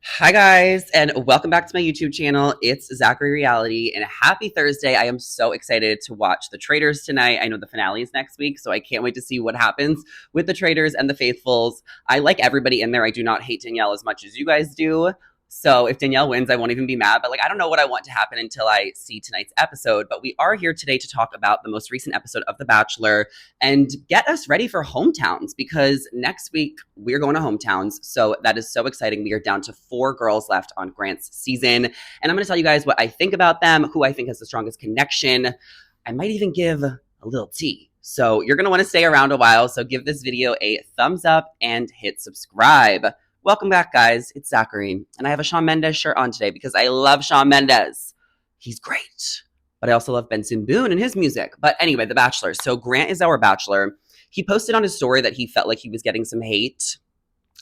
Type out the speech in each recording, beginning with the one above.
Hi guys, and welcome back to my YouTube channel. It's Zachary Reality, and happy Thursday. I am so excited to watch the Traitors tonight. I know the finale is next week, so I can't wait to see what happens with the Traitors and the Faithfuls. I like everybody in there. I do not hate Danielle as much as you guys do. So if Danielle wins, I won't even be mad. But I don't know what I want to happen until I see tonight's episode. But we are here today to talk about the most recent episode of The Bachelor and get us ready for hometowns because next week we're going to hometowns. So that is so exciting. We are down to 4 girls left on Grant's season. And I'm going to tell you guys what I think about them, who I think has the strongest connection. I might even give a little tea. So you're going to want to stay around a while. So give this video a thumbs up and hit subscribe. Welcome back, guys. It's Zachary, and I have a Shawn Mendes shirt on today because I love Shawn Mendes. He's great. But I also love Benson Boone and his music. But anyway, The Bachelor. So Grant is our Bachelor. He posted on his story that he felt like he was getting some hate.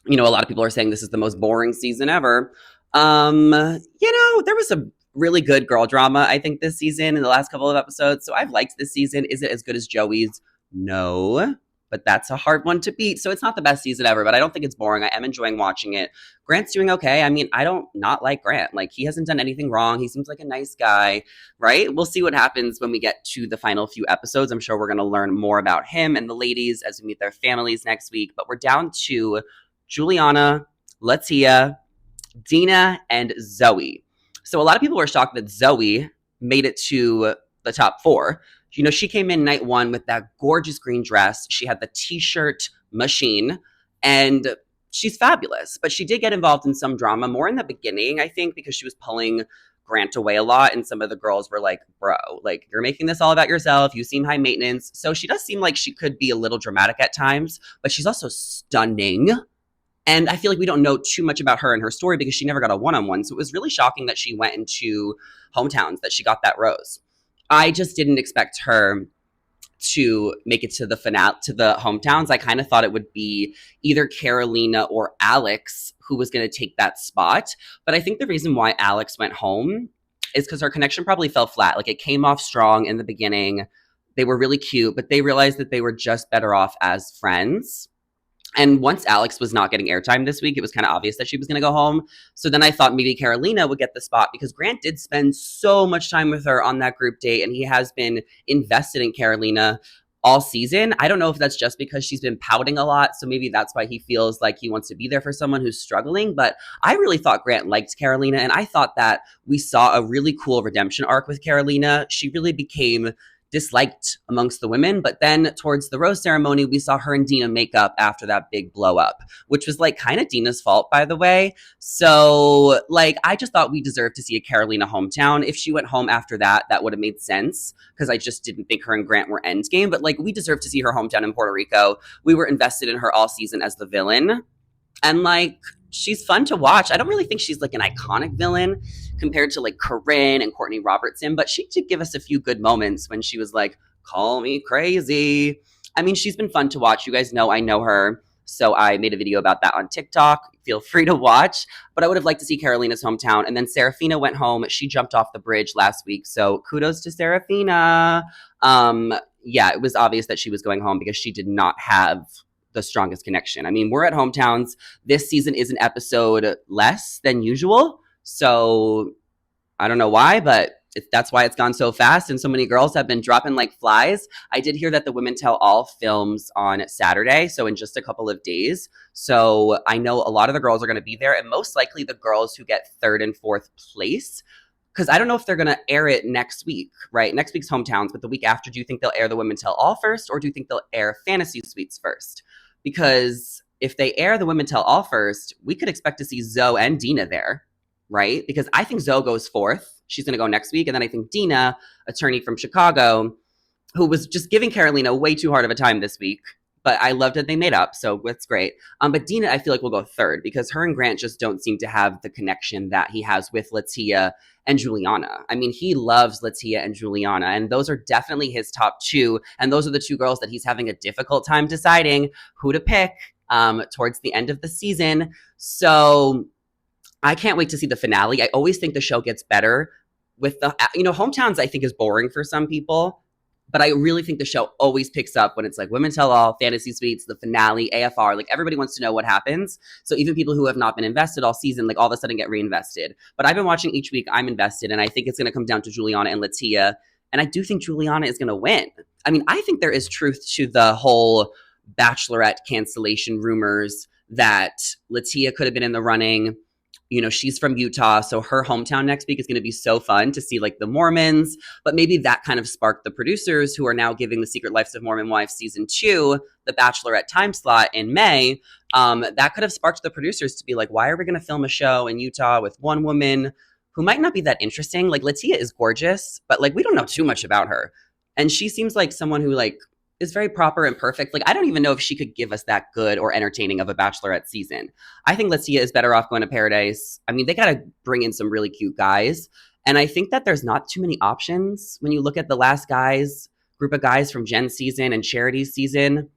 A lot of people are saying this is the most boring season ever. There was some really good girl drama, I think, this season in the last couple of episodes. So I've liked this season. Is it as good as Joey's? No. But that's a hard one to beat. So it's not the best season ever, but I don't think it's boring. I am enjoying watching it. Grant's doing okay. I mean, I don't not like Grant. He hasn't done anything wrong. He seems like a nice guy, right? We'll see what happens when we get to the final few episodes. I'm sure we're going to learn more about him and the ladies as we meet their families next week. But we're down to Juliana, Litia, Dina, and Zoe. So a lot of people were shocked that Zoe made it to the top 4. She came in night 1 with that gorgeous green dress. She had the t-shirt machine, and she's fabulous. But she did get involved in some drama, more in the beginning, I think, because she was pulling Grant away a lot, and some of the girls were like, bro, you're making this all about yourself. You seem high maintenance. So she does seem like she could be a little dramatic at times, but she's also stunning. And I feel like we don't know too much about her and her story because she never got a one-on-one. So it was really shocking that she went into hometowns, that she got that rose. I just didn't expect her to make it to the finale, to the hometowns. I kind of thought it would be either Carolina or Alex who was going to take that spot. But I think the reason why Alex went home is because her connection probably fell flat. It came off strong in the beginning. They were really cute, but they realized that they were just better off as friends. And once Alex was not getting airtime this week, it was kind of obvious that she was going to go home. So then I thought maybe Carolina would get the spot because Grant did spend so much time with her on that group date, and he has been invested in Carolina all season. I don't know if that's just because she's been pouting a lot, so maybe that's why he feels like he wants to be there for someone who's struggling. But I really thought Grant liked Carolina, and I thought that we saw a really cool redemption arc with Carolina. She really became disliked amongst the women, but then towards the rose ceremony, we saw her and Dina make up after that big blow up, which was kind of Dina's fault, by the way. So I just thought we deserved to see a Carolina hometown. If she went home after that, that would have made sense because I just didn't think her and Grant were endgame. But we deserve to see her hometown in Puerto Rico. We were invested in her all season as the villain, and she's fun to watch. I don't really think she's an iconic villain compared to Corinne and Courtney Robertson, but she did give us a few good moments when she was call me crazy. I mean, she's been fun to watch. You guys know I know her, so I made a video about that on TikTok. Feel free to watch, but I would have liked to see Carolina's hometown. And then Serafina went home. She jumped off the bridge last week, so kudos to Serafina. It was obvious that she was going home because she did not have the strongest connection. I mean, we're at hometowns. This season is an episode less than usual. So I don't know why, but that's why it's gone so fast. And so many girls have been dropping like flies. I did hear that the Women Tell All films on Saturday. So in just a couple of days. So I know a lot of the girls are going to be there, and most likely the girls who get 3rd and 4th place. Because I don't know if they're going to air it next week, right? Next week's hometowns, but the week after, do you think they'll air the Women Tell All first, or do you think they'll air Fantasy Suites first? Because if they air the Women Tell All first, we could expect to see Zoe and Dina there, right? Because I think Zoe goes 4th. She's going to go next week. And then I think Dina, attorney from Chicago, who was just giving Carolina way too hard of a time this week, but I loved that they made up, so that's great. But Dina, I feel like will go 3rd because her and Grant just don't seem to have the connection that he has with Litia and Juliana. I mean, he loves Litia and Juliana, and those are definitely his top 2, and those are the 2 girls that he's having a difficult time deciding who to pick towards the end of the season. So I can't wait to see the finale. I always think the show gets better with the, hometowns I think is boring for some people. But I really think the show always picks up when it's like Women Tell All, Fantasy Suites, the finale, AFR. Like everybody wants to know what happens. So even people who have not been invested all season, like all of a sudden get reinvested. But I've been watching each week. I'm invested, and I think it's going to come down to Juliana and Litia. And I do think Juliana is going to win. I mean, I think there is truth to the whole Bachelorette cancellation rumors that Litia could have been in the running. You know, she's from Utah, so her hometown next week is going to be so fun to see like the Mormons. But maybe that kind of sparked the producers who are now giving The Secret Lives of Mormon Wives season 2, the Bachelorette time slot in May. That could have sparked the producers to be like, why are we going to film a show in Utah with one woman who might not be that interesting? Like Litia is gorgeous, but like we don't know too much about her. And she seems like someone who like is very proper and perfect. Like I don't even know if she could give us that good or entertaining of a Bachelorette season. I think Litia is better off going to Paradise. I mean, they got to bring in some really cute guys. And I think that there's not too many options when you look at the last group of guys from Jen's season and Charity's season.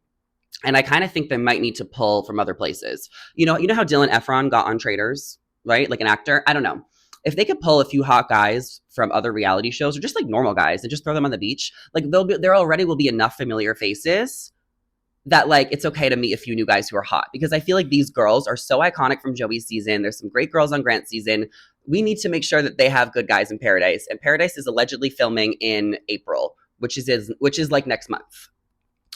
And I kind of think they might need to pull from other places. You know how Dylan Efron got on Traitors, right? Like an actor? I don't know. If they could pull a few hot guys from other reality shows or just like normal guys and just throw them on the beach, like there already will be enough familiar faces that like it's okay to meet a few new guys who are hot, because I feel like these girls are so iconic from Joey's season. There's some great girls on Grant's season. We need to make sure that they have good guys in Paradise. And Paradise is allegedly filming in April, which is like next month.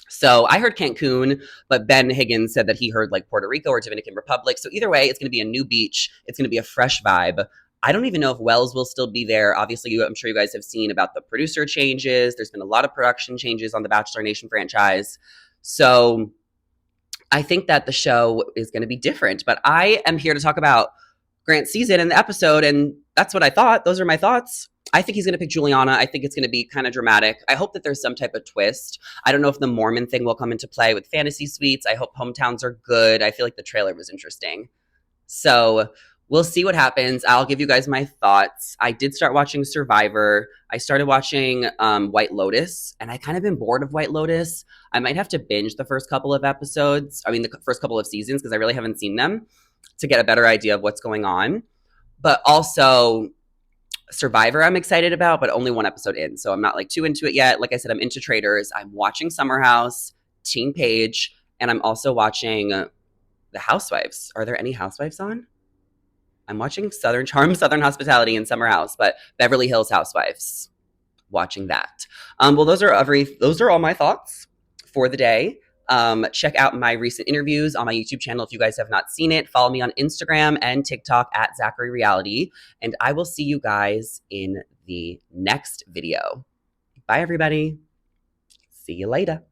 So I heard Cancun, but Ben Higgins said that he heard like Puerto Rico or Dominican Republic. So either way, it's going to be a new beach. It's going to be a fresh vibe. I don't even know if Wells will still be there. Obviously, I'm sure you guys have seen about the producer changes. There's been a lot of production changes on the Bachelor Nation franchise. So I think that the show is going to be different. But I am here to talk about Grant's season and the episode, and that's what I thought. Those are my thoughts. I think he's going to pick Juliana. I think it's going to be kind of dramatic. I hope that there's some type of twist. I don't know if the Mormon thing will come into play with Fantasy Suites. I hope hometowns are good. I feel like the trailer was interesting. So we'll see what happens. I'll give you guys my thoughts. I did start watching Survivor. I started watching White Lotus, and I kind of been bored of White Lotus. I might have to binge the first couple of episodes. I mean, the first couple of seasons, because I really haven't seen them, to get a better idea of what's going on. But also Survivor I'm excited about, but only one episode in. So I'm not like too into it yet. Like I said, I'm into Traitors. I'm watching Summerhouse, Teen Page, and I'm also watching The Housewives. Are there any Housewives on? I'm watching Southern Charm, Southern Hospitality, and Summerhouse, but Beverly Hills Housewives. Watching that. Well, those are all my thoughts for the day. Check out my recent interviews on my YouTube channel if you guys have not seen it. Follow me on Instagram and TikTok at Zachary Reality, and I will see you guys in the next video. Bye, everybody. See you later.